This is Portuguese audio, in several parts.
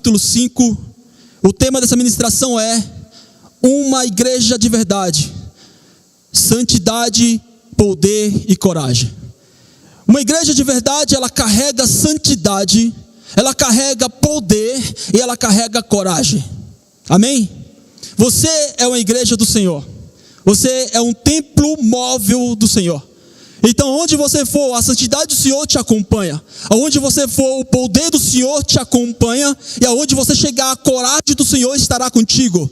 capítulo 5, o tema dessa ministração é uma igreja de verdade, santidade, poder e coragem. Uma igreja de verdade, ela carrega santidade, ela carrega poder e ela carrega coragem. Amém? Você é uma igreja do Senhor. Você é um templo móvel do Senhor. Então, onde você for, a santidade do Senhor te acompanha. Aonde você for, o poder do Senhor te acompanha. E aonde você chegar, a coragem do Senhor estará contigo.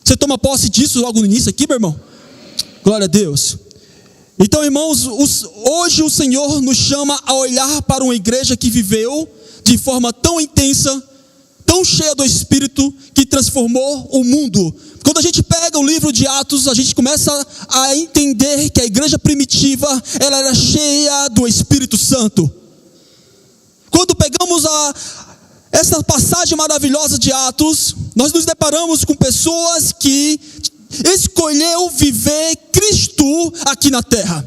Você toma posse disso logo no início aqui, meu irmão? Glória a Deus. Então, irmãos, hoje o Senhor nos chama a olhar para uma igreja que viveu de forma tão intensa, tão cheia do Espírito, que transformou o mundo. Quando a gente pega o livro de Atos, a gente começa a entender que a igreja primitiva, ela era cheia do Espírito Santo. Quando pegamos essa passagem maravilhosa de Atos, nós nos deparamos com pessoas que escolheu viver Cristo aqui na terra.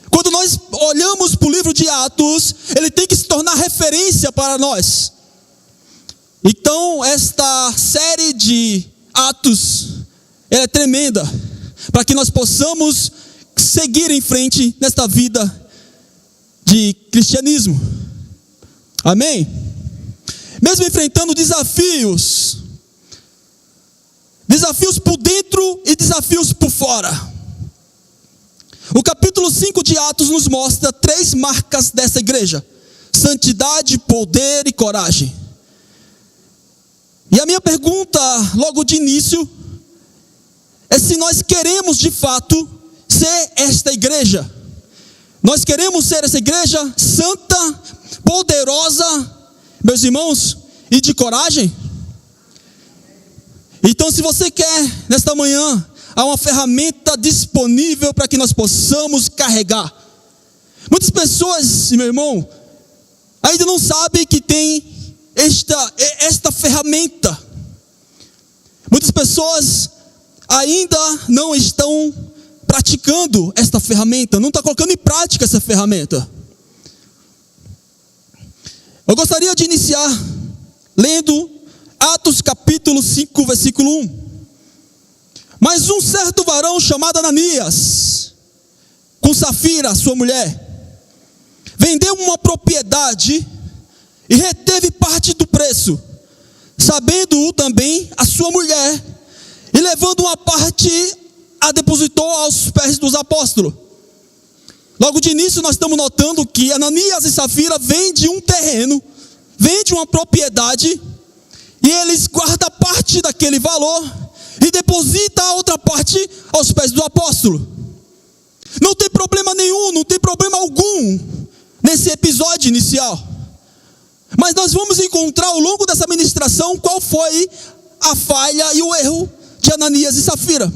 Quando nós olhamos para o livro de Atos, ele tem que se tornar referência para nós. Então, esta série de Atos, ela é tremenda, para que nós possamos seguir em frente nesta vida de cristianismo. Amém? Mesmo enfrentando desafios por dentro e desafios por fora. O capítulo 5 de Atos nos mostra 3 marcas dessa igreja: santidade, poder e coragem. E a minha pergunta, logo de início, é se nós queremos de fato ser esta igreja. Nós queremos ser essa igreja santa, poderosa, meus irmãos, e de coragem? Então, se você quer, nesta manhã, há uma ferramenta disponível para que nós possamos carregar. Muitas pessoas, meu irmão, ainda não sabem que tem esta ferramenta. Muitas pessoas ainda não estão praticando esta ferramenta, não estão colocando em prática essa ferramenta. Eu gostaria de iniciar lendo Atos capítulo 5, versículo 1. Mas um certo varão chamado Ananias, com Safira, sua mulher, vendeu uma propriedade e reteve parte do preço, sabendo-o também a sua mulher, e levando uma parte, a depositou aos pés dos apóstolos. Logo de início nós estamos notando que Ananias e Safira vendem um terreno, vendem uma propriedade, e eles guardam parte daquele valor e depositam a outra parte aos pés do apóstolo. Não tem problema nenhum, não tem problema algum nesse episódio inicial. Mas nós vamos encontrar ao longo dessa ministração qual foi a falha e o erro de Ananias e Safira.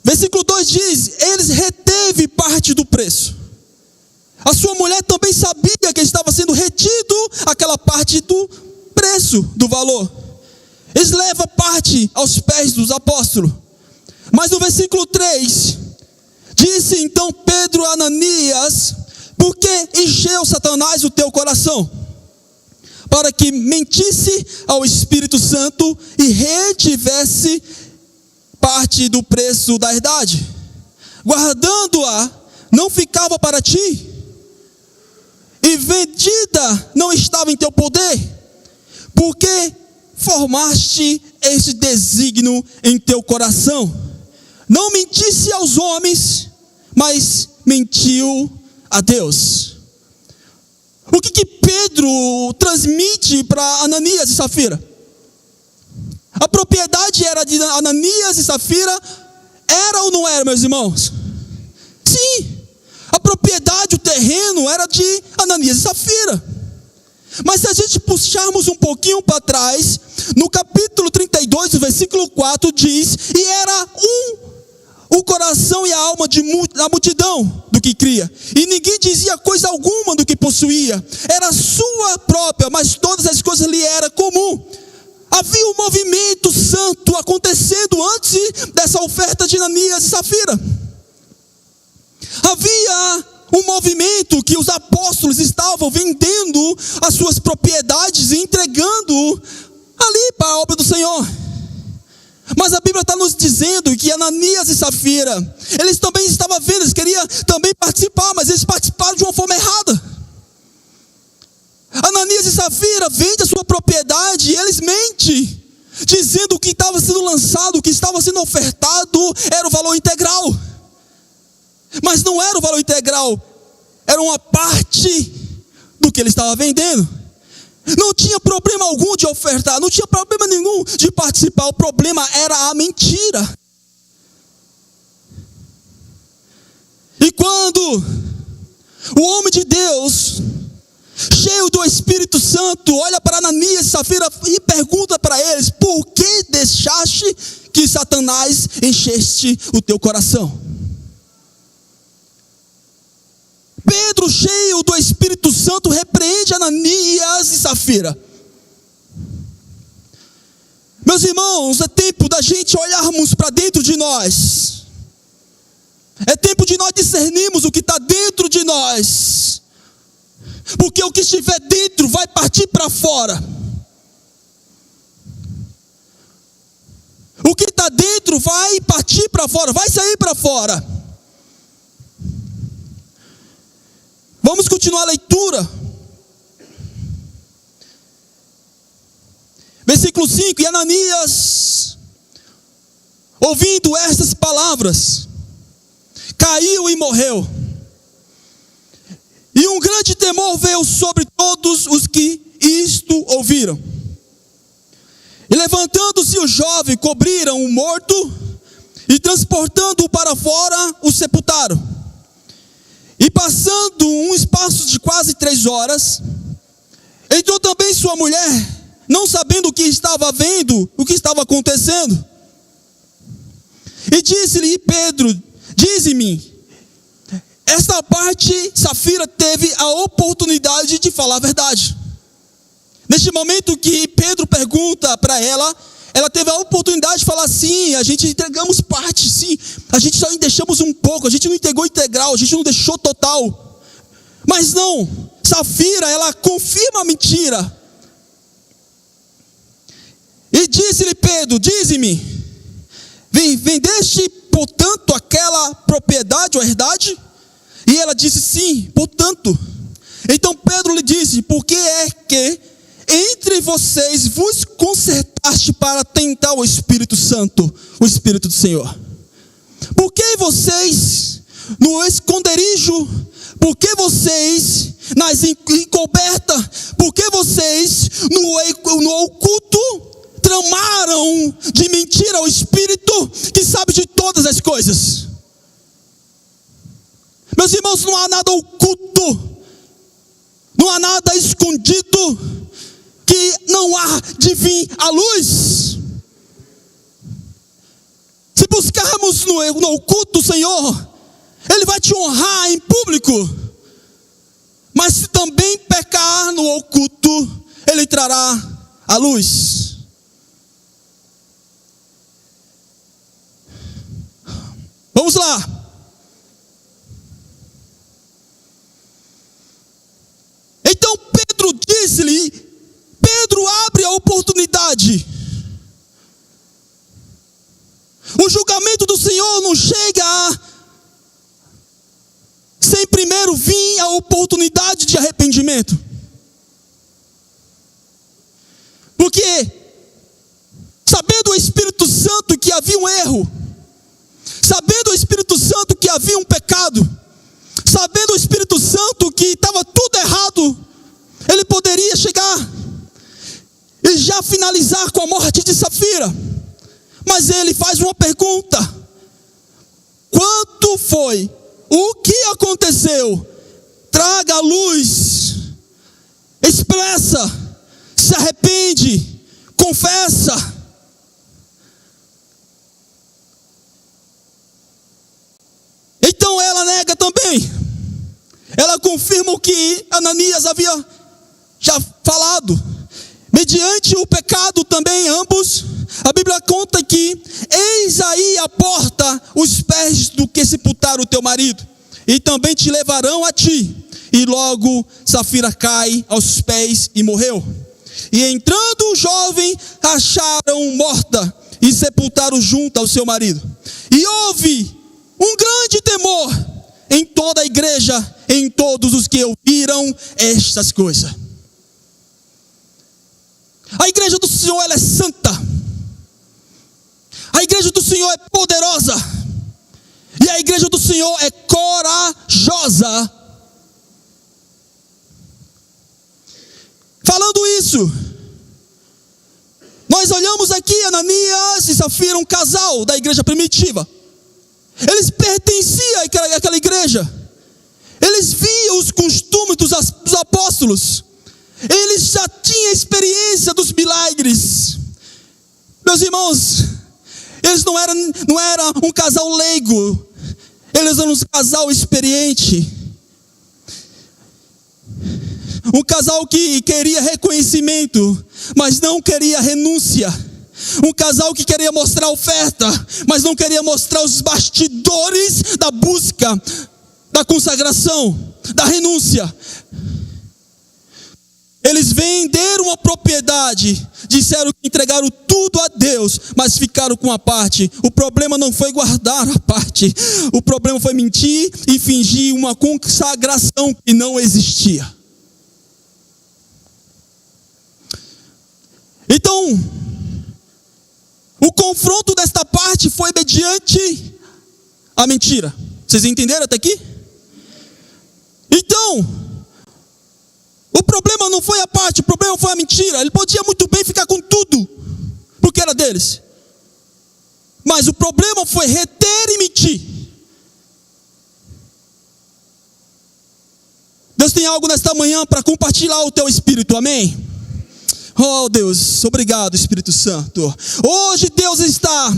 Versículo 2 diz: eles reteve parte do preço. A sua mulher também sabia que estava sendo retido aquela parte do preço, do valor. Eles levam parte aos pés dos apóstolos. Mas no versículo 3, disse então Pedro a Ananias: por que encheu Satanás o teu coração? Para que mentisse ao Espírito Santo e retivesse parte do preço da herdade. Guardando-a, não ficava para ti? E vendida não estava em teu poder? Porque formaste esse desígnio em teu coração? Não mentisse aos homens, mas mentiu a Deus. O que Pedro transmite para Ananias e Safira? A propriedade era de Ananias e Safira? Era ou não era, meus irmãos? Sim. A propriedade, o terreno era de Ananias e Safira. Mas se a gente puxarmos um pouquinho para trás, no capítulo 32, o versículo 4 diz: e era o coração e a alma da multidão do que cria, e ninguém dizia coisa alguma do que possuía, era sua própria, mas todas as coisas lhe era comum. Havia um movimento santo acontecendo antes dessa oferta de Ananias e Safira. Havia um movimento que os apóstolos estavam vendendo as suas propriedades e entregando ali para a obra do Senhor. Mas a Bíblia está nos dizendo que Ananias e Safira, eles também estavam vendo, eles queriam também participar, mas eles participaram de uma forma errada. Ananias e Safira vendem a sua propriedade e eles mentem, dizendo que o que estava sendo lançado, o que estava sendo ofertado era o valor integral. Mas não era o valor integral, era uma parte do que ele estava vendendo. Não tinha problema algum de ofertar, não tinha problema nenhum de participar, o problema era a mentira. E quando o homem de Deus, cheio do Espírito Santo, olha para Ananias e Safira e pergunta para eles: por que deixaste que Satanás encheste o teu coração? Pedro, cheio do Espírito Santo, repreende Ananias e Safira. Meus irmãos, é tempo da gente olharmos para dentro de nós. É tempo de nós discernirmos o que está dentro de nós. Porque o que estiver dentro vai partir para fora. O que está dentro vai partir para fora, vai sair para fora. Vamos continuar a leitura. Versículo 5. E Ananias, ouvindo estas palavras, caiu e morreu. E um grande temor veio sobre todos os que isto ouviram. E levantando-se o jovem, cobriram o morto, e transportando-o para fora, o sepultaram. E passando um espaço de quase 3 horas, entrou também sua mulher, não sabendo o que estava vendo, o que estava acontecendo. E disse-lhe Pedro: dize-me. Esta parte, Safira teve a oportunidade de falar a verdade. Neste momento que Pedro pergunta para ela, ela teve a oportunidade de falar: sim, a gente entregamos parte, sim, a gente só deixamos um pouco, a gente não entregou integral, a gente não deixou total. Mas não, Safira, ela confirma a mentira. E disse-lhe Pedro: dize-me, vendeste portanto aquela propriedade ou herdade? E ela disse: sim, portanto. Então Pedro lhe disse: por que é que entre vocês vos concertaste para tentar o Espírito Santo, o Espírito do Senhor? Por que vocês no esconderijo? Por que vocês nas encobertas? Por que vocês no oculto tramaram de mentira ao Espírito que sabe de todas as coisas? Meus irmãos, não há nada oculto, não há nada escondido que não há de vir à luz. Se buscarmos no oculto o Senhor, Ele vai te honrar em público. Mas se também pecar no oculto, Ele trará a luz. Vamos lá. Então Pedro disse-lhe, Pedro abre a oportunidade. O julgamento do Senhor não chega sem primeiro vir a oportunidade de arrependimento. Porque, sabendo o Espírito Santo que havia um erro, sabendo o Espírito Santo que havia um pecado, sabendo o Espírito Santo que estava tudo errado, ele poderia chegar e já finalizar com a morte de Safira. Mas ele faz uma pergunta: quanto foi? O que aconteceu? Traga a luz, expressa, se arrepende, confessa. Então ela nega também. Ela confirma o que Ananias havia já falado. Mediante o pecado também ambos, a Bíblia conta que eis aí a porta os pés do que sepultaram o teu marido. e também te levarão a ti. E logo Safira cai aos pés e morreu. E entrando o jovem, acharam morta e sepultaram junto ao seu marido. E houve um grande temor em toda a igreja, em todos os que ouviram estas coisas. A igreja do Senhor, ela é santa. A igreja do Senhor é poderosa. E a igreja do Senhor é corajosa. Falando isso, nós olhamos aqui Ananias e Safira, um casal da igreja primitiva. Eles pertenciam àquela igreja. Eles viam os costumes dos apóstolos. Eles já tinham experiência dos milagres. Meus irmãos, eles não eram um casal leigo. Eles eram um casal experiente. Um casal que queria reconhecimento, mas não queria renúncia. Um casal que queria mostrar oferta, mas não queria mostrar os bastidores da busca, da consagração, da renúncia. Eles venderam a propriedade, disseram que entregaram tudo a Deus, mas ficaram com a parte. O problema não foi guardar a parte. O problema foi mentir e fingir uma consagração que não existia. Então, o confronto desta parte foi mediante a mentira. Vocês entenderam até aqui? Então, o problema não foi a parte, o problema foi a mentira. Ele podia muito bem ficar com tudo, porque era deles. Mas o problema foi reter e mentir. Deus tem algo nesta manhã para compartilhar o teu espírito, amém? Oh Deus, obrigado Espírito Santo. Hoje Deus está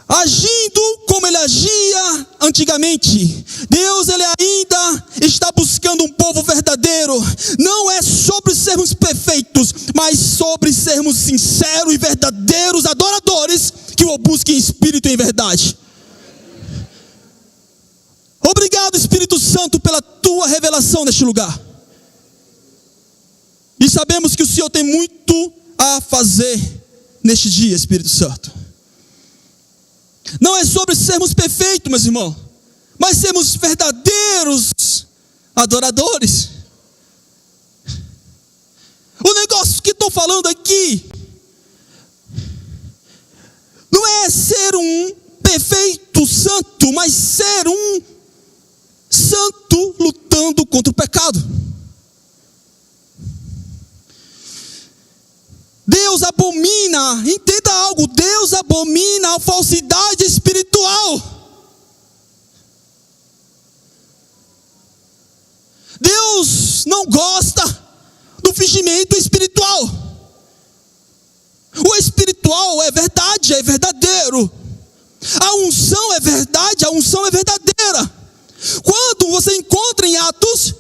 agindo como Ele agia antigamente. Deus, Ele ainda está buscando um povo verdadeiro. Não é sobre sermos perfeitos, mas sobre sermos sinceros e verdadeiros adoradores que o busquem em espírito e em verdade. Obrigado Espírito Santo pela tua revelação neste lugar. E sabemos que o Senhor tem muito a fazer neste dia, Espírito Santo. Não é sobre sermos perfeitos, meus irmãos, mas sermos verdadeiros adoradores. O negócio que estou falando aqui não é ser um perfeito santo, mas ser um santo lutando contra o pecado. Deus abomina, entenda algo, Deus abomina a falsidade espiritual. Deus não gosta do fingimento espiritual. O espiritual é verdade, é verdadeiro. A unção é verdade, a unção é verdadeira. Quando você encontra em Atos,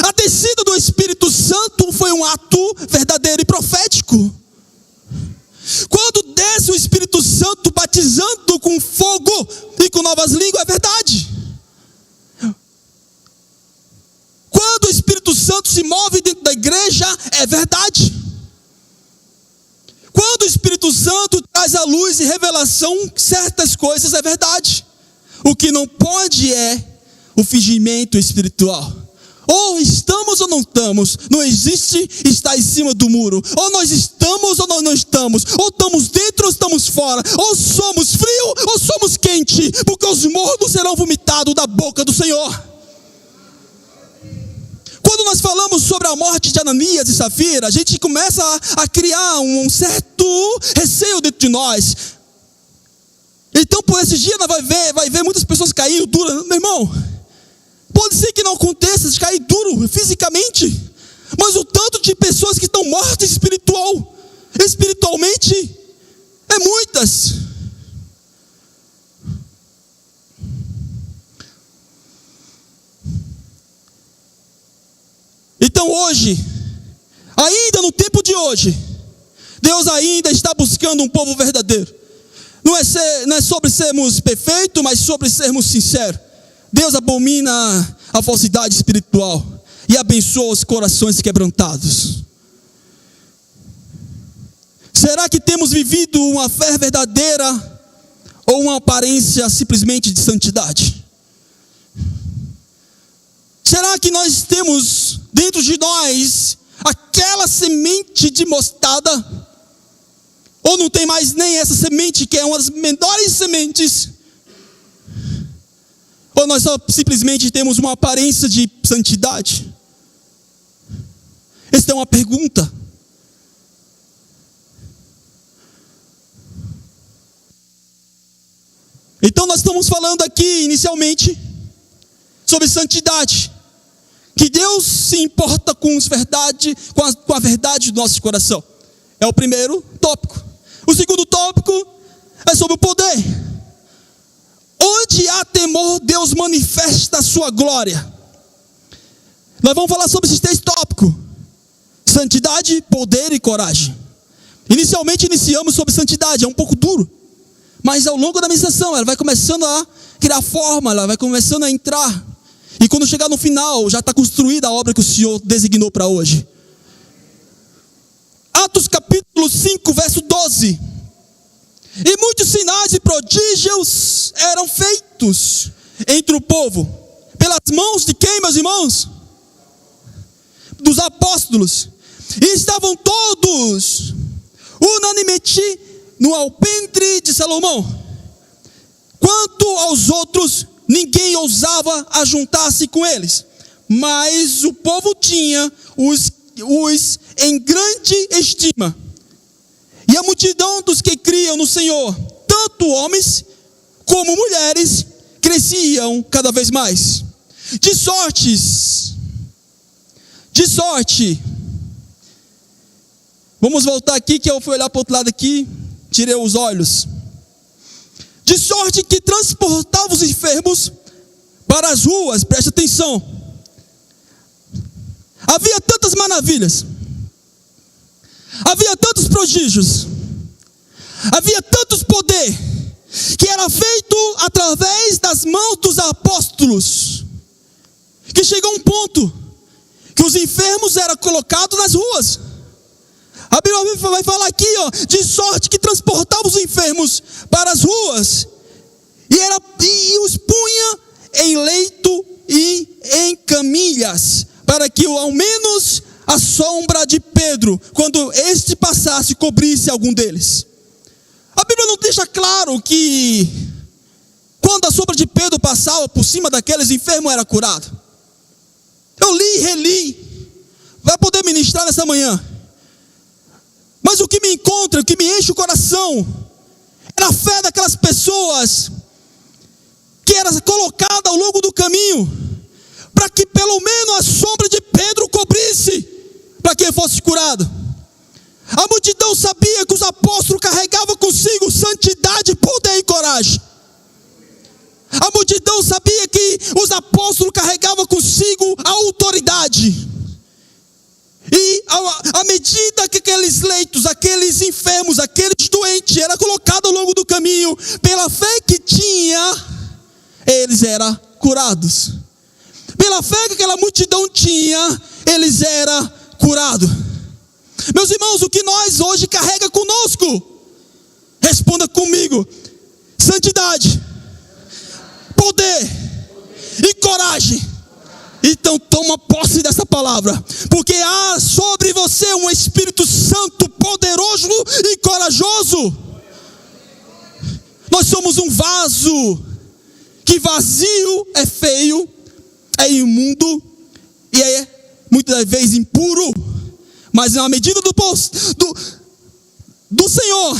a descida do Espírito Santo foi um ato verdadeiro e profético. Quando desce o Espírito Santo batizando com fogo e com novas línguas, é verdade. Quando o Espírito Santo se move dentro da igreja, é verdade. Quando o Espírito Santo traz à luz e revelação certas coisas, é verdade. O que não pode é o fingimento espiritual. Ou estamos ou não estamos. Não existe estar em cima do muro. Ou nós estamos ou nós não estamos. Ou estamos dentro ou estamos fora. Ou somos frio ou somos quente. Porque os mornos serão vomitados da boca do Senhor. Quando nós falamos sobre a morte de Ananias e Safira, a gente começa a criar um certo receio dentro de nós. Então por esse dia nós vai ver muitas pessoas caindo duro. Meu irmão, pode ser que não aconteça de cair duro fisicamente, mas o tanto de pessoas que estão mortas espiritualmente, é muitas. Então hoje, ainda no tempo de hoje, Deus ainda está buscando um povo verdadeiro. Não é sobre sermos perfeitos, mas sobre sermos sinceros. Deus abomina a falsidade espiritual e abençoa os corações quebrantados. Será que temos vivido uma fé verdadeira ou uma aparência simplesmente de santidade? Será que nós temos dentro de nós aquela semente de mostarda? Ou não tem mais nem essa semente, que é uma das menores sementes? Ou nós só simplesmente temos uma aparência de santidade? Esta é uma pergunta. Então nós estamos falando aqui inicialmente sobre santidade, que Deus se importa com a verdade do nosso coração. É o primeiro tópico. O segundo tópico é sobre o poder. Onde há temor, Deus manifesta a sua glória. Nós vamos falar sobre esses 3 tópicos: santidade, poder e coragem. Inicialmente iniciamos sobre santidade, é um pouco duro, mas ao longo da ministração ela vai começando a criar forma, ela vai começando a entrar. E quando chegar no final, já está construída a obra que o Senhor designou para hoje. Atos capítulo 5, verso 12. E muitos sinais e prodígios eram feitos entre o povo. Pelas mãos de quem, meus irmãos? Dos apóstolos. E estavam todos unanimemente no alpendre de Salomão. Quanto aos outros, ninguém ousava ajuntar-se com eles, mas o povo tinha os em grande estima. E a multidão dos que criam no Senhor, tanto homens como mulheres, cresciam cada vez mais. De sorte. Vamos voltar aqui, que eu fui olhar para o outro lado aqui, tirei os olhos. De sorte que transportava os enfermos para as ruas, preste atenção. Havia tantas maravilhas, havia tantos prodígios, havia tantos poder, que era feito através das mãos dos apóstolos, que chegou um ponto que os enfermos eram colocados nas ruas. A Bíblia vai falar aqui, de sorte que transportava os enfermos para as ruas, e os punha em leito e em camilhas, para que ao menos a sombra de Pedro, quando este passasse, cobrisse algum deles. A Bíblia não deixa claro que quando a sombra de Pedro passava por cima daqueles enfermos, era curado. Eu li e reli, vai poder ministrar nessa manhã. Mas o que me encontra, o que me enche o coração, era a fé daquelas pessoas que era colocada ao longo do caminho, para que pelo menos a sombra de Pedro cobrisse, para que ele fosse curado. A multidão sabia que os apóstolos carregavam consigo santidade, poder e coragem. A multidão sabia que os apóstolos carregavam consigo a autoridade. E à medida que aqueles leitos, aqueles enfermos, aqueles doentes eram colocados ao longo do caminho, pela fé que tinha, eles eram curados. Pela fé que aquela multidão tinha, eles eram curados. Meus irmãos, o que nós hoje carrega conosco? Responda comigo: santidade, poder e coragem. Então toma posse dessa palavra, porque há sobre você um Espírito Santo poderoso e corajoso. Nós somos um vaso que vazio é feio, é imundo e é muitas vezes impuro, mas na medida do Senhor,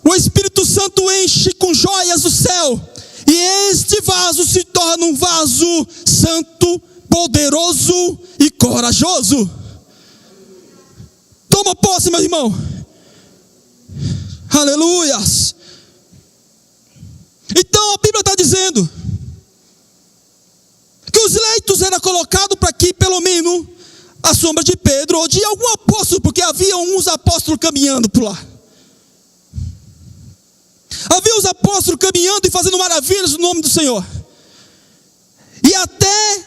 o Espírito Santo enche com joias do céu, e este vaso se torna um vaso santo, poderoso e corajoso. Toma posse, meu irmão. Aleluias. Então a Bíblia está dizendo que os leitos eram colocados para que pelo menos a sombra de Pedro ou de algum apóstolo, porque havia uns apóstolos caminhando por lá. Havia os apóstolos caminhando e fazendo maravilhas no nome do Senhor. e até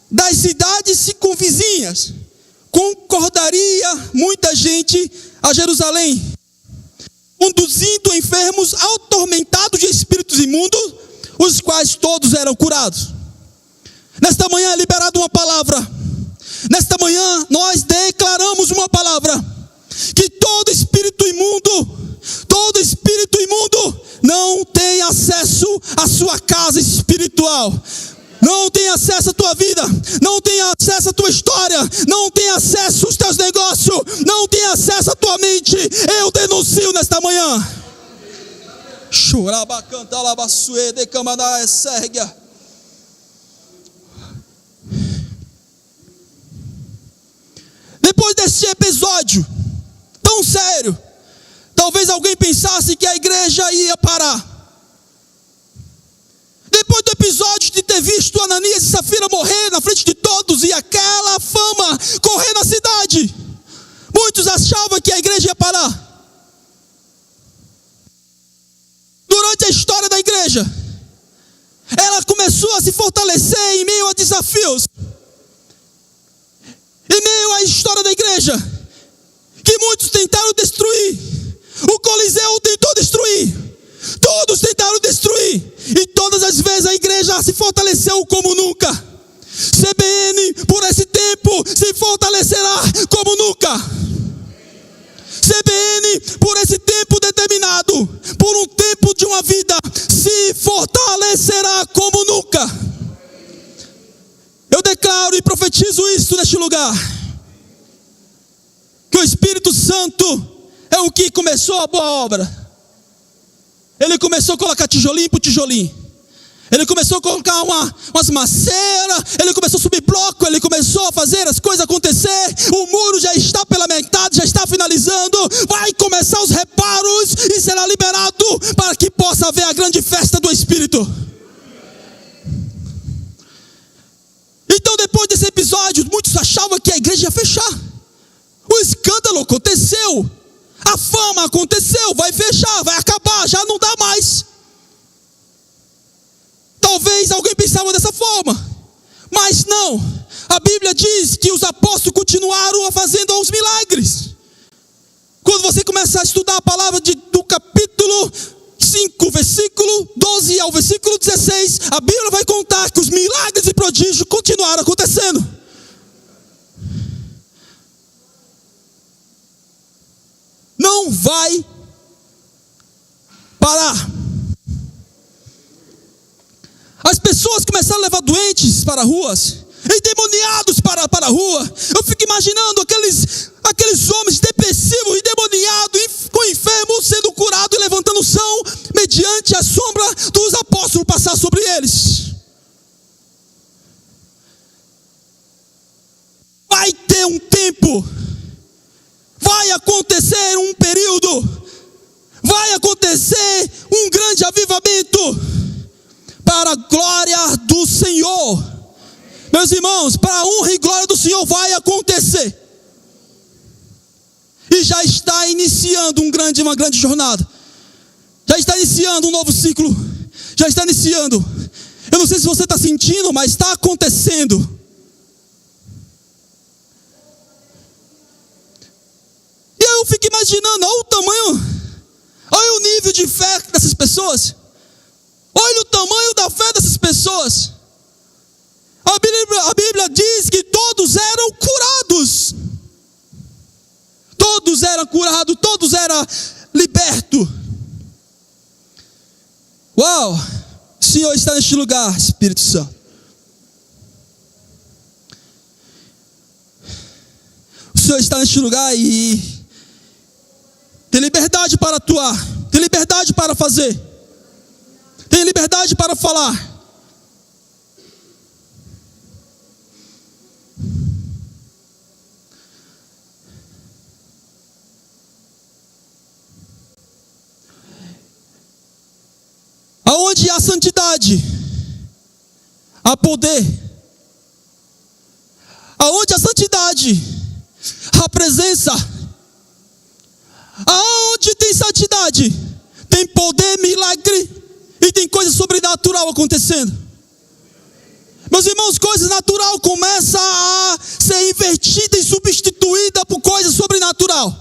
das cidades circunvizinhas concordaria muita gente a Jerusalém, conduzindo enfermos atormentados de espíritos imundos, os quais todos eram curados. Nesta manhã é liberada uma palavra. Nesta manhã nós declaramos uma palavra, que todo espírito imundo não tem acesso à sua casa espiritual, não tem acesso à tua vida, não tem acesso à tua história, não tem acesso aos teus negócios, não tem acesso à tua mente. Eu denuncio nesta manhã. Depois deste episódio tão sério, talvez alguém pensasse que a igreja ia parar. Depois do episódio de ter visto Ananias e Safira morrer na frente de todos e aquela fama correr na cidade, muitos achavam que a igreja ia parar. Durante a história da igreja, ela começou a se fortalecer em meio a desafios, em meio à história da igreja, que muitos tentaram destruir. O Coliseu tentou destruir, todos tentaram destruir, e todas as vezes a igreja se fortaleceu como nunca. CBN, por esse tempo, se fortalecerá como nunca. CBN, por esse tempo determinado, por um tempo de uma vida, se fortalecerá como nunca. Eu declaro e profetizo isso neste lugar, que o Espírito Santo é o que começou a boa obra. Ele começou a colocar tijolinho por tijolinho. Ele começou a colocar umas maceiras. Ele começou a subir bloco. Ele começou a fazer as coisas acontecer. O muro já está pela metade, já está finalizando. Vai começar os reparos e será liberado para que possa haver a grande festa do Espírito. Então, depois desse episódio, muitos achavam que a igreja ia fechar. O escândalo aconteceu. A fama aconteceu, vai fechar, vai acabar, já não dá mais. Talvez alguém pensava dessa forma, mas não. A Bíblia diz que os apóstolos continuaram fazendo os milagres. Quando você começa a estudar a palavra do capítulo 5, versículo 12 ao versículo 16, a Bíblia vai contar que os milagres e prodígios continuaram acontecendo. Não vai parar. As pessoas começaram a levar doentes para ruas, endemoniados para a rua. Eu fico imaginando aqueles homens depressivos, endemoniados, com enfermos, sendo curados e levantando o chão, mediante a sombra dos apóstolos passar sobre eles. Vai ter um tempo, vai acontecer um período, vai acontecer um grande avivamento para a glória do Senhor. Meus irmãos, para a honra e glória do Senhor vai acontecer. E já está iniciando uma grande jornada. Já está iniciando um novo ciclo. Já está iniciando. Eu não sei se você está sentindo, mas está acontecendo. E eu fico imaginando, olha o tamanho, olha o nível de fé dessas pessoas. Olha o tamanho da fé dessas pessoas. A Bíblia diz que todos eram curados. Todos eram curados, todos eram libertos. Uau! O Senhor está neste lugar, Espírito Santo. O Senhor está neste lugar e tem liberdade para atuar, tem liberdade para fazer, tem liberdade para falar. Aonde há santidade, há poder. Aonde há santidade, há presença. Aonde tem santidade, tem poder, milagre e tem coisa sobrenatural acontecendo. Meus irmãos, coisa natural começa a ser invertida e substituída por coisa sobrenatural.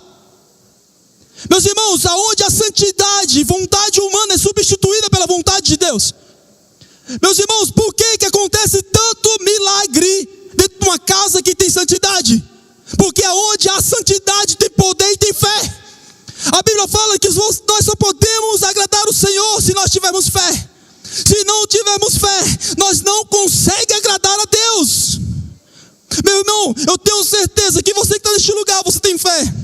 Meus irmãos, aonde a santidade, vontade humana é substituída pela vontade de Deus. Meus irmãos, por que acontece tanto milagre dentro de uma casa que tem santidade? Porque aonde há santidade tem poder e tem fé. A Bíblia fala que nós só podemos agradar o Senhor se nós tivermos fé. Se não tivermos fé, nós não conseguimos agradar a Deus. Meu irmão, eu tenho certeza que você que está neste lugar, você tem fé.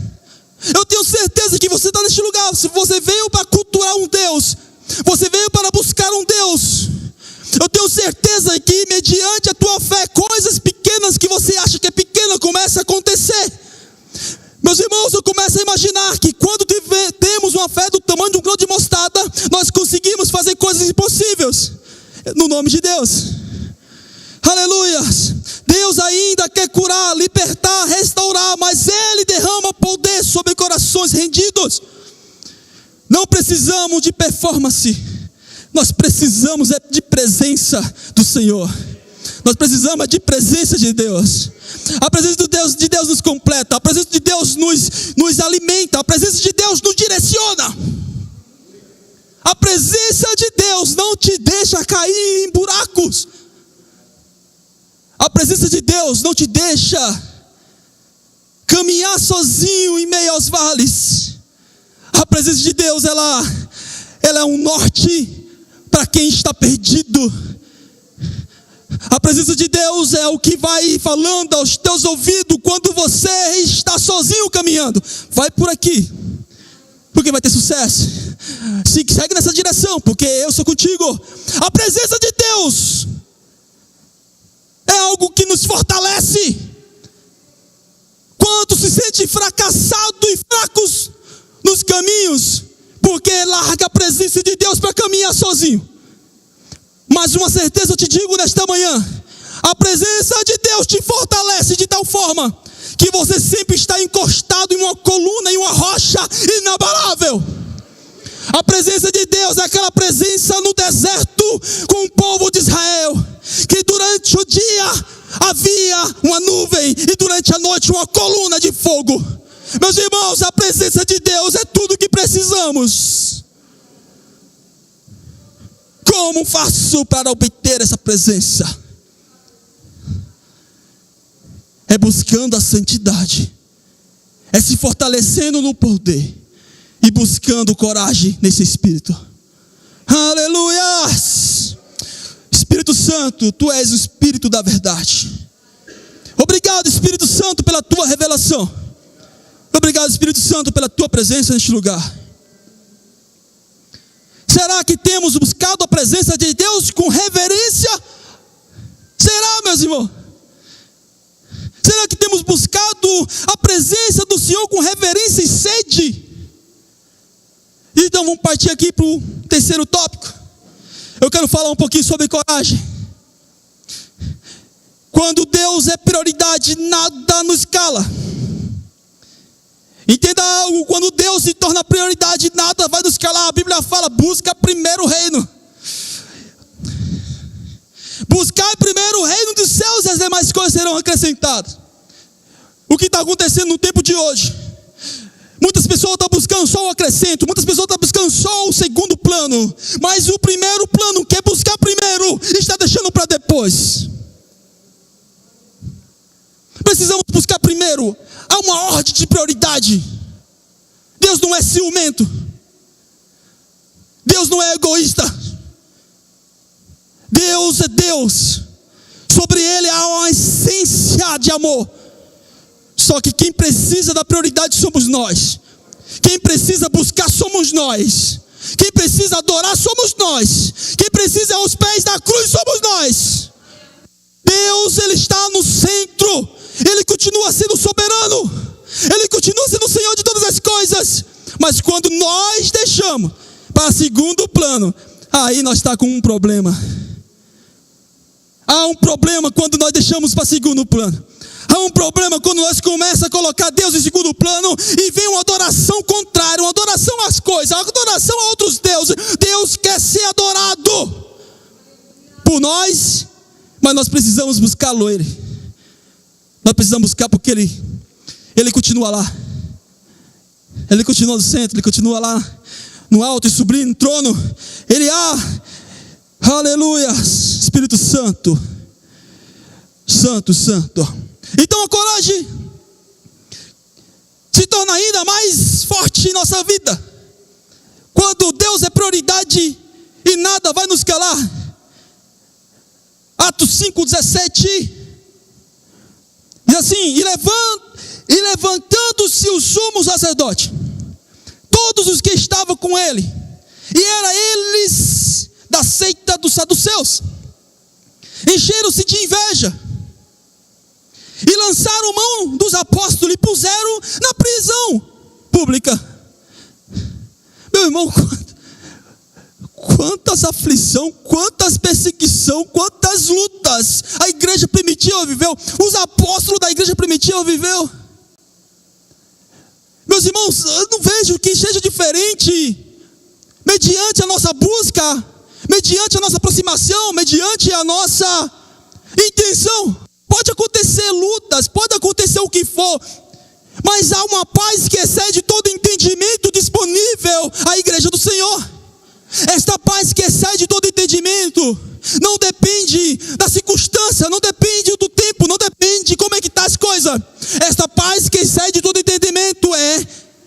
Eu tenho certeza que você está neste lugar, se você veio para cultuar um Deus, você veio para buscar um Deus. Eu tenho certeza que mediante a tua fé, coisas pequenas que você acha que é pequena começam a acontecer. Meus irmãos, eu começo a imaginar que quando temos uma fé do tamanho de um grão de mostarda, nós conseguimos fazer coisas impossíveis, no nome de Deus. Aleluia. Deus ainda quer curar, libertar, restaurar, mas Ele derrama poder sobre corações rendidos. Não precisamos de performance, nós precisamos de presença do Senhor. Nós precisamos de presença de Deus. A presença de Deus nos completa. A presença de Deus nos alimenta. A presença de Deus nos direciona. A presença de Deus não te deixa cair em buracos. A presença de Deus não te deixa caminhar sozinho em meio aos vales. A presença de Deus, ela é um norte para quem está perdido. A presença de Deus é o que vai falando aos teus ouvidos quando você está sozinho caminhando. Vai por aqui, porque vai ter sucesso. Segue nessa direção, porque eu sou contigo. A presença de Deus é algo que nos fortalece. Quando se sente fracassado e fracos nos caminhos, porque larga a presença de Deus para caminhar sozinho. Mas uma certeza eu te digo nesta manhã: a presença de Deus te fortalece de tal forma que você sempre está encostado em uma coluna, em uma rocha inabalável. A presença de Deus é aquela presença no deserto com o povo de Israel, que durante o dia havia uma nuvem e durante a noite uma coluna de fogo. Meus irmãos, a presença de Deus é tudo o que precisamos. Como faço para obter essa presença? É buscando a santidade, é se fortalecendo no poder e buscando coragem nesse Espírito. Aleluia! Espírito Santo, Tu és o Espírito da verdade. Obrigado, Espírito Santo, pela Tua revelação. Obrigado, Espírito Santo, pela Tua presença neste lugar. Será que temos buscado a presença de Deus com reverência? Será, meus irmãos? Será que temos buscado a presença do Senhor com reverência e sede? Então vamos partir aqui para o terceiro tópico. Eu quero falar um pouquinho sobre coragem. Quando Deus é prioridade, nada nos cala. Entenda algo: quando Deus se torna prioridade, nada vai nos calar. A Bíblia fala: busca primeiro o reino. Buscar primeiro o reino dos céus e as demais coisas serão acrescentadas. O que está acontecendo no tempo de hoje? Muitas pessoas estão buscando só o acrescento, muitas pessoas estão buscando só o segundo plano, mas o primeiro plano, que é buscar primeiro, está deixando para depois. Precisamos buscar primeiro. Há uma ordem de prioridade. Deus não é ciumento. Deus não é egoísta. Deus é Deus. Sobre Ele há uma essência de amor. Só que quem precisa da prioridade somos nós. Quem precisa buscar somos nós. Quem precisa adorar somos nós. Quem precisa ir aos pés da cruz somos nós. Deus, Ele está no centro. Ele continua sendo soberano. Ele continua sendo o Senhor de todas as coisas. Mas quando nós deixamos para segundo plano, aí nós estamos com um problema. Há um problema quando nós deixamos para segundo plano. Há um problema quando nós começamos a colocar Deus em segundo plano e vem uma adoração contrária, uma adoração às coisas, uma adoração a outros deuses. Deus quer ser adorado por nós, Mas nós precisamos buscá-lo, ele. Nós precisamos buscar porque ele continua lá. Ele continua no centro, ele continua lá no alto e sublime no trono. Ele aleluia, Espírito Santo. Santo, Santo. Então a coragem se torna ainda mais forte em nossa vida quando Deus é prioridade e nada vai nos calar. Atos 5:17 diz assim: e levantando-se o sumo sacerdote, todos os que estavam com ele, e eram eles da seita dos saduceus, encheram-se de inveja e lançaram mão dos apóstolos e puseram na prisão pública. Meu irmão, quantas aflições, quantas perseguições, quantas lutas a igreja primitiva viveu, os apóstolos da igreja primitiva viveu. Meus irmãos, eu não vejo que seja diferente mediante a nossa busca, mediante a nossa aproximação, mediante a nossa intenção. Pode acontecer lutas, pode acontecer o que for, mas há uma paz que excede todo entendimento disponível à igreja do Senhor. Esta paz que excede todo entendimento não depende da circunstância, não depende do tempo, não depende de como é que está as coisas. Esta paz que excede todo entendimento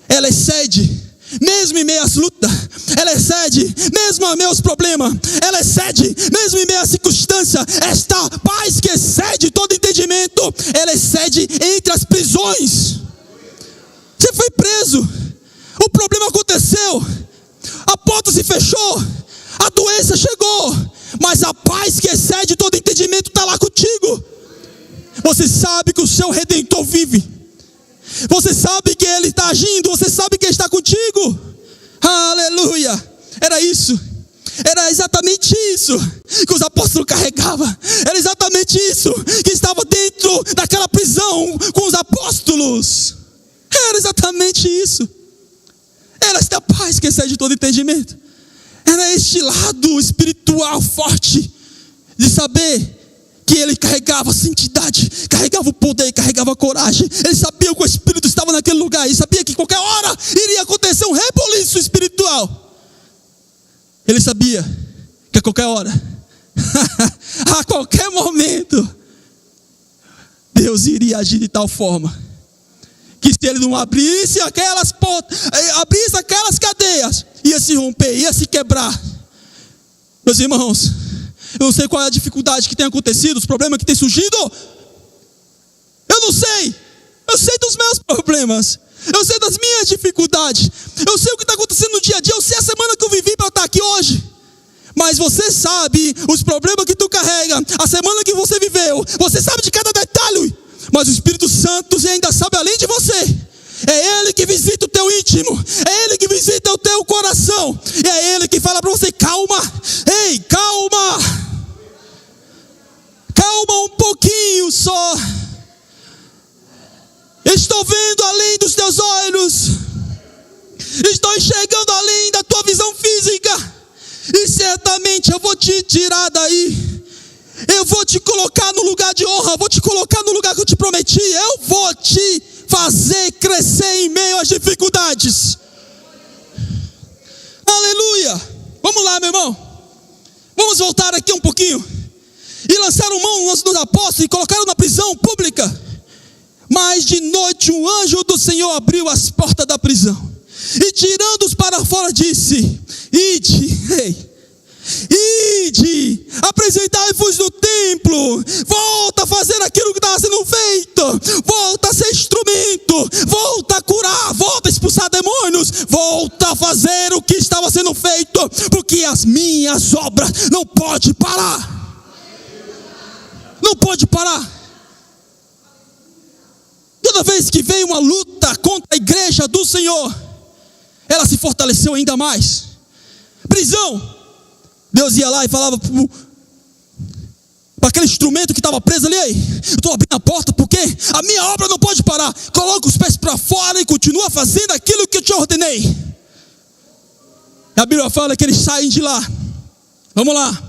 ela excede mesmo em meio às lutas, ela excede mesmo em meio aos problemas, ela excede mesmo em meio às circunstâncias. Esta paz que excede todo entendimento, ela excede entre as prisões. Você foi preso, o problema aconteceu, a porta se fechou, a doença chegou, mas a paz que excede todo entendimento está lá contigo. Você sabe que o seu Redentor vive, você sabe que Ele está agindo, você sabe que Ele está contigo. Aleluia. Era isso, era exatamente isso que os apóstolos carregavam, era exatamente isso que estava dentro daquela prisão com os apóstolos. Era exatamente isso. Era esta paz que excede todo entendimento. Era este lado espiritual forte de saber que ele carregava a santidade, carregava o poder, carregava a coragem. Ele sabia que o Espírito estava naquele lugar. Ele sabia que qualquer hora iria acontecer um rebuliço espiritual. Ele sabia que a qualquer hora, a qualquer momento, Deus iria agir de tal forma que se ele não abrisse aquelas portas, abrisse aquelas cadeias, ia se romper, ia se quebrar. Meus irmãos, eu não sei qual é a dificuldade que tem acontecido, os problemas que têm surgido. Eu não sei. Eu sei dos meus problemas, eu sei das minhas dificuldades, eu sei o que está acontecendo no dia a dia, eu sei a semana que eu vivi para estar aqui hoje. Mas você sabe os problemas que tu carrega, a semana que você viveu, você sabe de cada detalhe. Mas o Espírito Santo ainda sabe além de você. É Ele que visita o teu íntimo, é Ele que visita o teu coração, e é Ele que fala para você: calma, ei, calma, calma um pouquinho só. Estou vendo além dos teus olhos, estou enxergando além da tua visão física, e certamente eu vou te tirar daí. Eu vou te colocar no lugar de honra, vou te colocar no lugar que eu te prometi. Eu vou te fazer crescer em meio às dificuldades. Aleluia. Vamos lá, meu irmão. Vamos voltar aqui um pouquinho. E lançaram mão dos apóstolos e colocaram na prisão pública. Mas de noite um anjo do Senhor abriu as portas da prisão e tirando-os para fora disse: Ide, apresentai-vos no templo, volta a fazer aquilo que estava sendo feito, volta a ser instrumento, volta a curar, volta a expulsar demônios, volta a fazer o que estava sendo feito, porque as minhas obras não podem parar. Não pode parar. Toda vez que veio uma luta contra a igreja do Senhor, ela se fortaleceu ainda mais. Prisão, Deus ia lá e falava para aquele instrumento que estava preso ali: ei, eu estou abrindo a porta porque a minha obra não pode parar. Coloca os pés para fora e continua fazendo aquilo que eu te ordenei. A Bíblia fala que eles saem de lá. Vamos lá.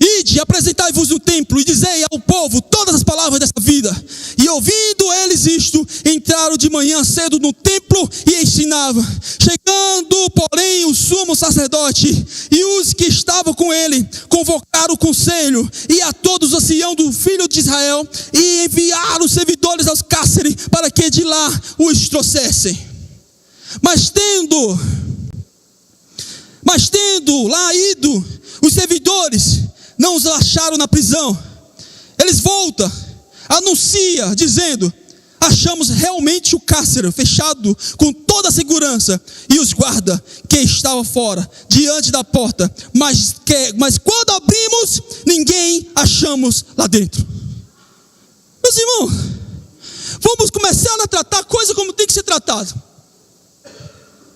Ide, apresentai-vos no templo, e dizei ao povo todas as palavras dessa vida. E ouvindo eles isto, entraram de manhã cedo no templo e ensinavam. Chegando, porém, o sumo sacerdote e os que estavam com ele, convocaram o conselho e a todos os anciãos do filho de Israel, e enviaram os servidores aos cárceres, para que de lá os trouxessem. Mas tendo lá ido os servidores, não os acharam na prisão. Eles voltam, anunciam, dizendo: achamos realmente o cárcere fechado com toda a segurança, e os guarda que estavam fora, diante da porta, mas quando abrimos, ninguém achamos lá dentro. Meus irmãos, vamos começar a tratar a coisa como tem que ser tratado.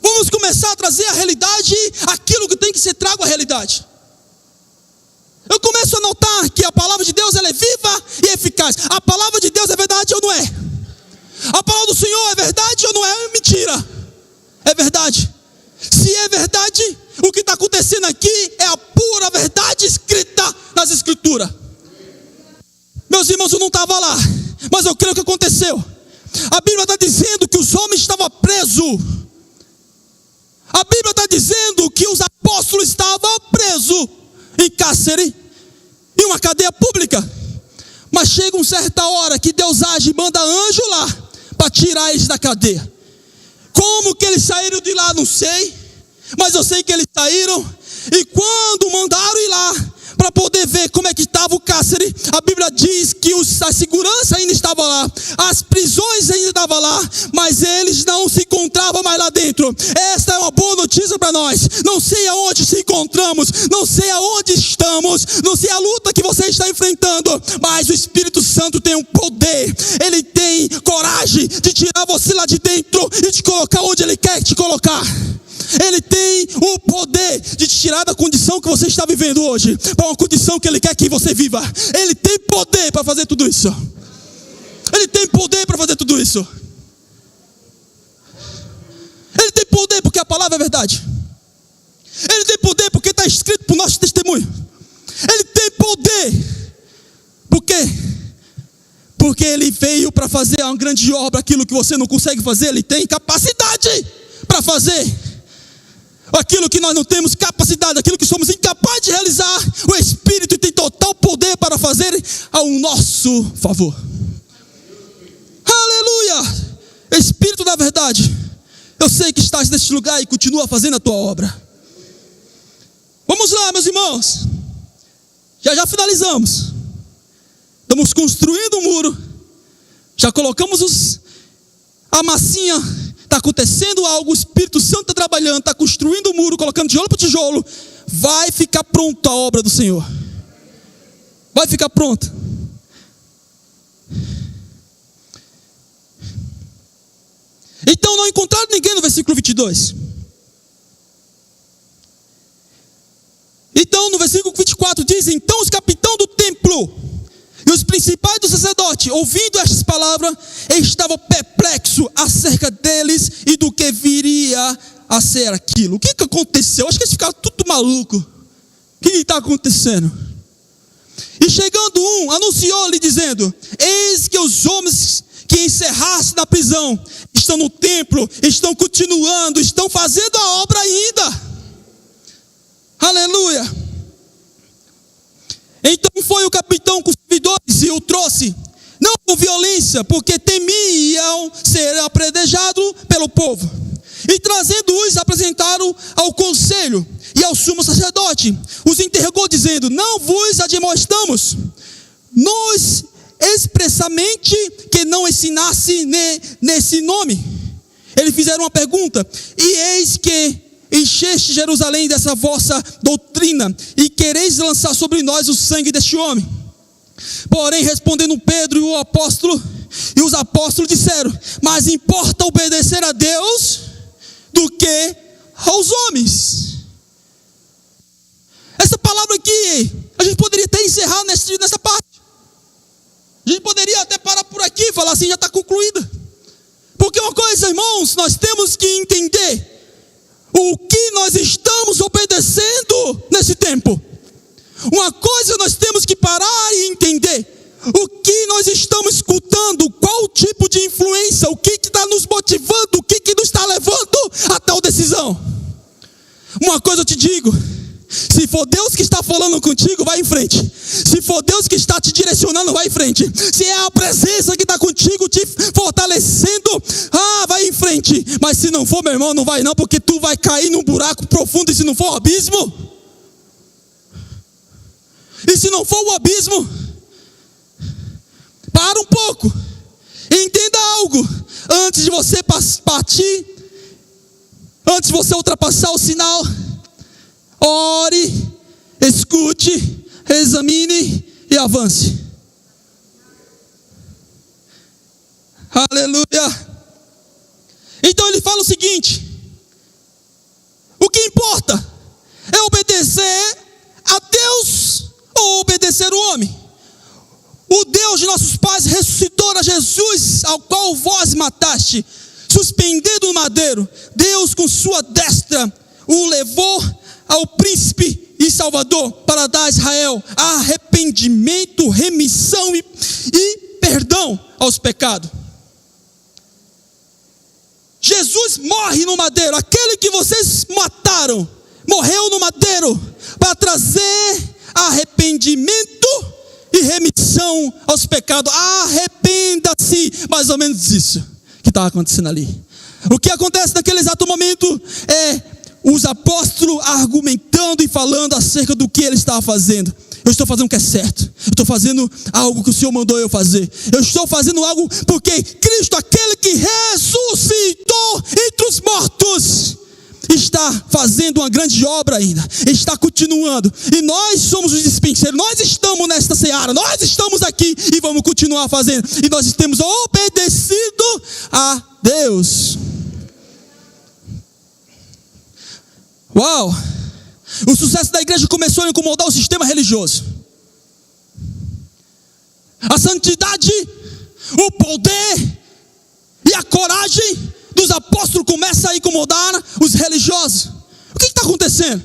Vamos começar a trazer à realidade aquilo que tem que ser trago à realidade. Eu começo a notar que a palavra de Deus, ela é viva e eficaz. A palavra de Deus é verdade ou não é? A palavra do Senhor é verdade ou não é? É mentira. É verdade. Se é verdade, o que está acontecendo aqui é a pura verdade escrita nas Escrituras. Meus irmãos, eu não estava lá, mas eu creio que aconteceu. A Bíblia está dizendo que os homens estavam presos. A Bíblia está dizendo que os apóstolos estavam presos em cárcere, em uma cadeia pública. Mas chega uma certa hora que Deus age e manda anjo lá para tirar eles da cadeia. Como que eles saíram de lá, não sei, mas eu sei que eles saíram. E quando mandaram ir lá para poder ver como é que estava o cárcere, a Bíblia diz que a segurança ainda estava lá, as prisões ainda estavam lá, mas eles não se encontravam mais lá dentro. Esta é uma boa notícia para nós. Não sei aonde se encontramos, não sei aonde estamos, não sei a luta que você está enfrentando, mas o Espírito Santo tem um poder. Ele tem coragem de tirar você lá de dentro e te colocar onde Ele quer te colocar. Ele tem o poder de te tirar da condição que você está vivendo hoje para uma condição que Ele quer que você viva. Ele tem poder para fazer tudo isso. Ele tem poder para fazer tudo isso. Ele tem poder porque a palavra é verdade. Ele tem poder porque está escrito para o nosso testemunho. Ele tem poder. Por quê? Porque Ele veio para fazer uma grande obra. Aquilo que você não consegue fazer, Ele tem capacidade para fazer. Aquilo que nós não temos capacidade, aquilo que somos incapazes de realizar, o Espírito tem total poder para fazer ao nosso favor. Aleluia! Espírito da verdade, eu sei que estás neste lugar e continua fazendo a tua obra. Vamos lá, meus irmãos. Já finalizamos. Estamos construindo um muro. Já colocamos a massinha. Está acontecendo algo, o Espírito Santo está trabalhando, está construindo o muro, colocando tijolo por tijolo. Vai ficar pronta a obra do Senhor. Vai ficar pronta. Então não encontraram ninguém no versículo 22. Então no versículo 24 diz: então os capitães do templo e os principais do sacerdote, ouvindo estas palavras, estavam perplexos acerca deles e do que viria a ser aquilo. O que aconteceu? Acho que eles ficaram tudo maluco. O que está acontecendo? E chegando anunciou-lhe dizendo: eis que os homens que encerraste na prisão estão no templo, estão continuando, estão fazendo a obra ainda. Aleluia. Então foi o capitão com os servidores e o trouxe, não com violência, porque temiam ser apedrejados pelo povo. E trazendo-os, apresentaram ao conselho e ao sumo sacerdote. Os interrogou dizendo: não vos admoestamos nós expressamente que não ensinasse nesse nome? Eles fizeram uma pergunta: e eis que encheste Jerusalém dessa vossa doutrina, e quereis lançar sobre nós o sangue deste homem. Porém, respondendo Pedro e os apóstolos disseram: mas importa obedecer a Deus do que aos homens. Essa palavra aqui, a gente poderia até encerrar nessa parte. A gente poderia até parar por aqui e falar assim: já está concluída. Porque uma coisa, irmãos, nós temos que entender o que nós estamos obedecendo nesse tempo. Uma coisa nós temos que parar e entender: o que nós estamos escutando, qual tipo de influência, o que está nos motivando, o que nos está levando a tal decisão. Uma coisa eu te digo: se for Deus que está falando contigo, vai em frente. Se for Deus que está te direcionando, vai em frente. Se é a presença que está contigo, te fortalecendo, vai em frente. Mas se não for, meu irmão, não vai não, porque tu vai cair num buraco profundo. E se não for o abismo? E se não for o abismo? Para um pouco. Entenda algo. Antes de você partir, antes de você ultrapassar o sinal, ore, escute, examine e avance. Aleluia. Então ele fala o seguinte: o que importa é obedecer a Deus ou obedecer o homem. O Deus de nossos pais ressuscitou a Jesus, ao qual vós mataste, suspendido no madeiro. Deus com sua destra o levou ao príncipe e salvador, para dar a Israel arrependimento, remissão e perdão aos pecados. Jesus morre no madeiro. Aquele que vocês mataram morreu no madeiro para trazer arrependimento e remissão aos pecados. Arrependa-se. Mais ou menos isso que estava acontecendo ali. O que acontece naquele exato momento é os apóstolos argumentando e falando acerca do que ele estava fazendo. Eu estou fazendo o que é certo. Eu estou fazendo algo que o Senhor mandou eu fazer. Eu estou fazendo algo porque Cristo, aquele que ressuscitou entre os mortos, está fazendo uma grande obra ainda. Está continuando. E nós somos os dispenseiros. Nós estamos nesta seara. Nós estamos aqui e vamos continuar fazendo. E nós temos obedecido a Deus. Uau! O sucesso da igreja começou a incomodar o sistema religioso. A santidade, o poder e a coragem dos apóstolos começa a incomodar os religiosos. O que está acontecendo?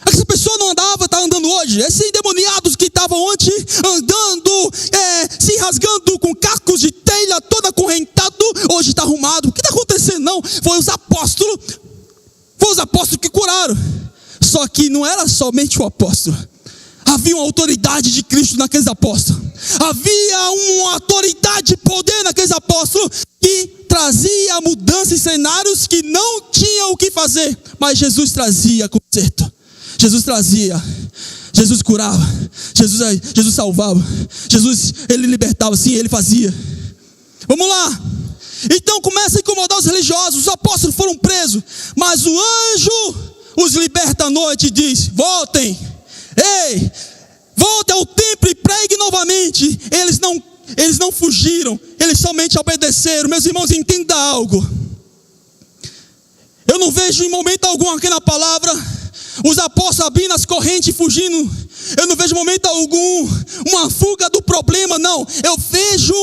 Essa pessoa não andava, está andando hoje. Esses endemoniados que estavam ontem andando, se rasgando com cacos de telha, todo acorrentado, hoje está arrumado. O que está acontecendo? Não, foi os apóstolos que curaram. Só que não era somente o apóstolo. Havia uma autoridade de Cristo naqueles apóstolos. Havia uma autoridade e poder naqueles apóstolos que trazia mudança em cenários que não tinham o que fazer. Mas Jesus trazia conserto. Jesus trazia. Jesus curava. Jesus salvava. Jesus, ele libertava. Sim, ele fazia. Vamos lá. Então começa a incomodar os religiosos. Os apóstolos foram presos. Mas o anjo os liberta à noite e diz: voltem. Ei, voltem ao templo e pregue novamente. Eles não fugiram. Eles somente obedeceram. Meus irmãos, entenda algo. Eu não vejo em momento algum aqui na palavra os apóstolos abrindo as correntes e fugindo. Eu não vejo em momento algum uma fuga do problema, não. Eu vejo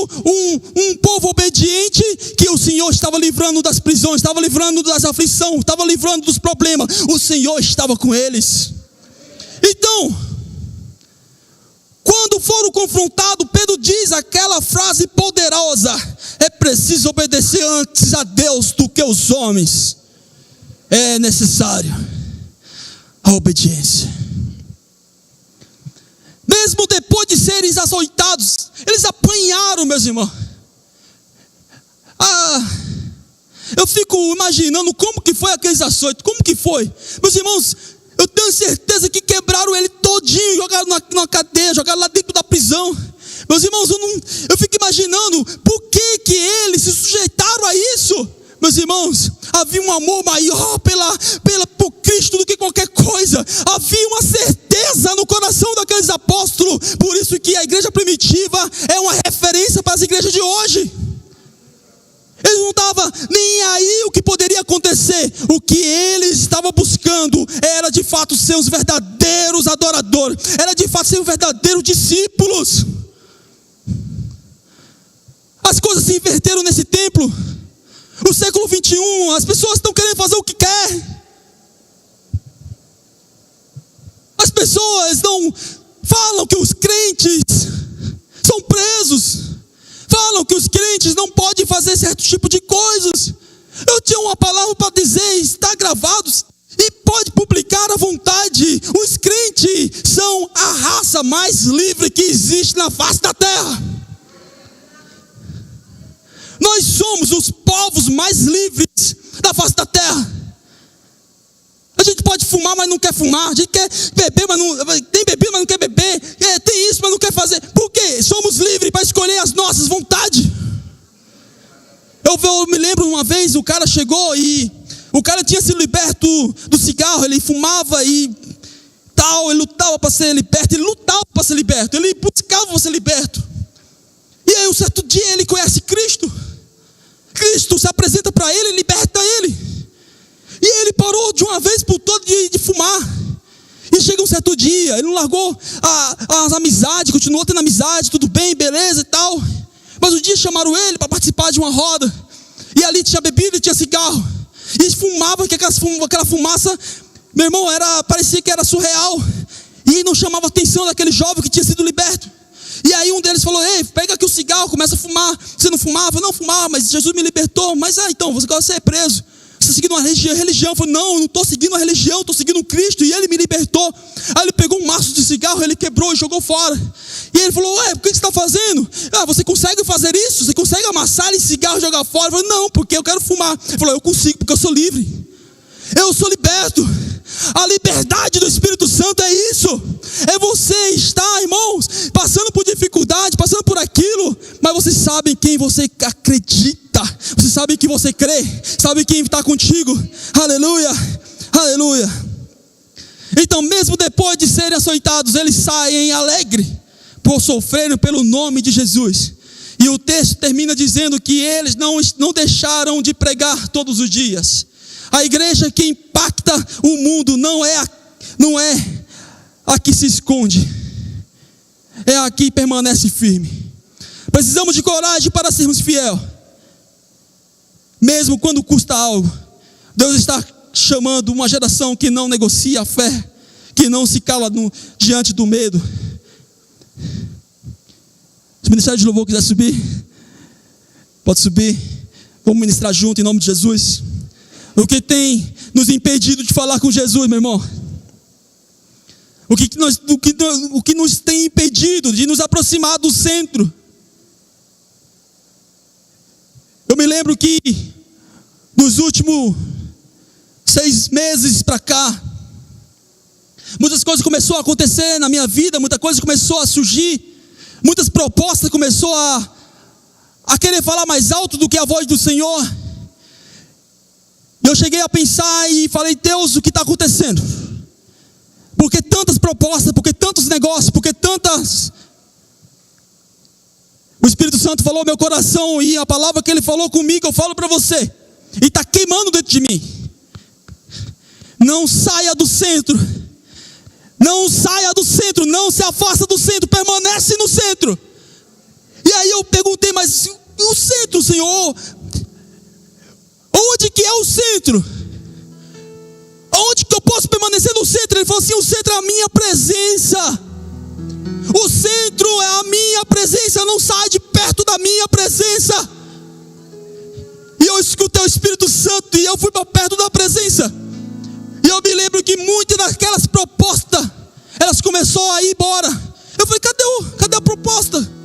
um povo obediente que o Senhor estava livrando das prisões, estava livrando das aflições, estava livrando dos problemas. O Senhor estava com eles. Então, quando foram confrontados, Pedro diz aquela frase poderosa: é preciso obedecer antes a Deus do que os homens. É necessário a obediência. Mesmo depois de serem açoitados, eles apanharam, meus irmãos. Eu fico imaginando como que foi aqueles açoites. Como que foi? Meus irmãos, eu tenho certeza que quebraram ele todinho, jogaram na cadeia, jogaram lá dentro da prisão. Meus irmãos, eu fico imaginando por que eles se sujeitaram a isso. Meus irmãos, havia um amor maior por Cristo do que qualquer coisa. Havia uma certeza no coração daqueles apóstolos. Por isso que a igreja primitiva é uma referência para as igrejas de hoje. Eles não estavam nem aí o que poderia acontecer. O que eles estavam buscando era de fato ser os verdadeiros adoradores. Era de fato ser os verdadeiros discípulos. As coisas se inverteram nesse templo. O século 21, as pessoas estão querendo fazer o que quer. pessoas não falam que os crentes são presos, falam que os crentes não podem fazer certo tipo de coisas. Eu tinha uma palavra para dizer, está gravado e pode publicar à vontade. Os crentes são a raça mais livre que existe na face da terra. Nós somos os povos mais livres da face da terra. A gente pode fumar, mas não quer fumar. A gente quer beber, mas não tem bebida, mas não quer beber. Tem isso, mas não quer fazer. Por quê? Somos livres para escolher as nossas vontades. Eu me lembro uma vez, o cara chegou e o cara tinha sido liberto do cigarro. Ele fumava e tal, ele lutava para ser liberto. Ele lutava para ser liberto, ele buscava para ser liberto. E aí um certo dia ele conhece Cristo. Cristo se apresenta para ele, liberta ele. E ele parou de uma vez por todas de fumar. E chega um certo dia, ele não largou as amizades, continuou tendo amizade, tudo bem, beleza e tal. Mas um dia chamaram ele para participar de uma roda. E ali tinha bebida e tinha cigarro. E eles fumavam, que aquela fumaça, meu irmão, parecia que era surreal. E não chamava a atenção daquele jovem que tinha sido liberto. E aí um deles falou: ei, pega aqui o cigarro, começa a fumar. Você não fumava? Não fumava, mas Jesus me libertou. Mas então, você é preso. Você está seguindo uma religião. Eu falei: não estou seguindo uma religião, estou seguindo Cristo. E ele me libertou. Aí ele pegou um maço de cigarro, ele quebrou e jogou fora. E ele falou: ué, por que você está fazendo? Você consegue fazer isso? Você consegue amassar esse cigarro e jogar fora? Eu falei: não, porque eu quero fumar. Ele falou: eu consigo, porque eu sou livre. Eu sou liberto. A liberdade do Espírito Santo é isso. É você estar, irmãos, passando por dificuldade, passando por aquilo, mas você sabe em quem você acredita. Você sabe em quem você crê. Sabe quem está contigo. Aleluia, aleluia. Então mesmo depois de serem açoitados, eles saem alegres por sofrerem pelo nome de Jesus. E o texto termina dizendo que eles não deixaram de pregar todos os dias. A igreja que impacta o mundo não é a que se esconde, é a que permanece firme. Precisamos de coragem para sermos fiéis, mesmo quando custa algo. Deus está chamando uma geração que não negocia a fé, que não se cala diante do medo. Se o ministério de louvor quiser subir, pode subir. Vamos ministrar junto em nome de Jesus. O que tem nos impedido de falar com Jesus, meu irmão? O que nos tem impedido de nos aproximar do centro? Eu me lembro que nos últimos 6 meses para cá, muitas coisas começaram a acontecer na minha vida, muita coisa começou a surgir, muitas propostas começou a querer falar mais alto do que a voz do Senhor. Eu cheguei a pensar e falei: Deus, o que está acontecendo? Por que tantas propostas? Por que tantos negócios? Por que tantas... O Espírito Santo falou ao meu coração, e a palavra que Ele falou comigo, eu falo para você, e está queimando dentro de mim. Não saia do centro. Não saia do centro. Não se afasta do centro. Permanece no centro. E aí eu perguntei: mas o centro, Senhor? Onde que é o centro? Onde que eu posso permanecer no centro? Ele falou assim: o centro é a minha presença. O centro é a minha presença. Não sai de perto da minha presença. E eu escutei o Espírito Santo e eu fui para perto da presença. E eu me lembro que muitas daquelas propostas, elas começaram a ir embora. Eu falei: cadê a proposta?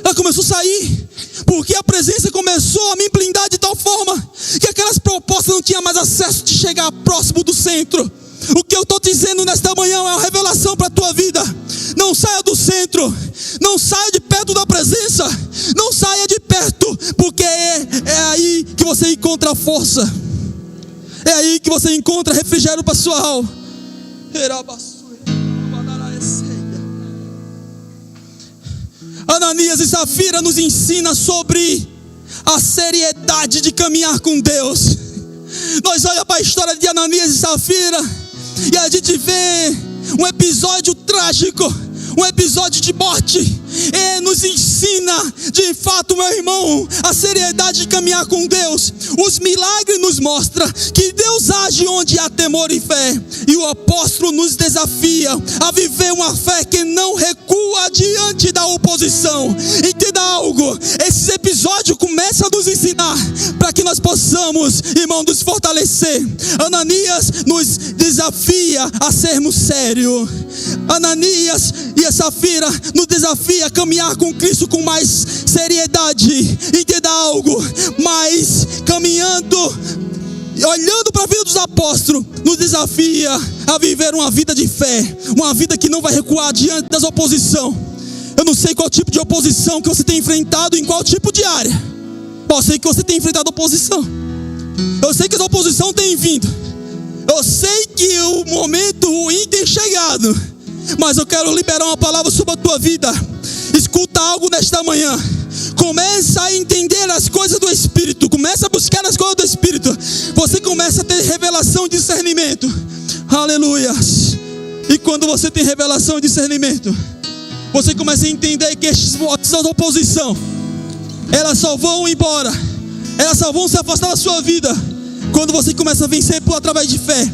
Ela começou a sair, porque a presença começou a me blindar de tal forma que aquelas propostas não tinham mais acesso de chegar próximo do centro. O que eu estou dizendo nesta manhã é uma revelação para a tua vida. Não saia do centro, não saia de perto da presença, não saia de perto, porque é aí que você encontra força, é aí que você encontra refrigério para a sua alma. Ananias e Safira nos ensina sobre a seriedade de caminhar com Deus. Nós olhamos para a história de Ananias e Safira e a gente vê um episódio trágico, um episódio de morte, nos ensina, de fato, meu irmão, a seriedade de caminhar com Deus. Os milagres nos mostram que Deus age onde há temor e fé, e o apóstolo nos desafia a viver uma fé que não recua diante da oposição. Entenda algo, esse episódio começa a nos ensinar para que nós possamos, irmão, nos fortalecer. Ananias nos desafia a sermos sérios. Ananias e Safira nos desafia a caminhar com Cristo com mais seriedade. Entenda algo, mas caminhando, olhando para a vida dos apóstolos, nos desafia a viver uma vida de fé, uma vida que não vai recuar diante das oposições. Eu não sei qual tipo de oposição que você tem enfrentado, em qual tipo de área. Eu sei que você tem enfrentado oposição. Eu sei que a oposição tem vindo. Eu sei que o momento ruim tem chegado. Mas eu quero liberar uma palavra sobre a tua vida. Escuta algo nesta manhã. Começa a entender as coisas do Espírito. Começa a buscar as coisas do Espírito. Você começa a ter revelação e discernimento. Aleluia. E quando você tem revelação e discernimento, você começa a entender que essas oposição, elas só vão embora. Elas só vão se afastar da sua vida quando você começa a vencer através de fé,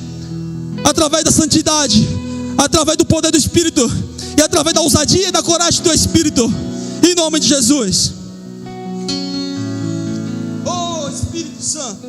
através da santidade, através do poder do Espírito e através da ousadia e da coragem do Espírito. Em nome de Jesus. Oh, Espírito Santo.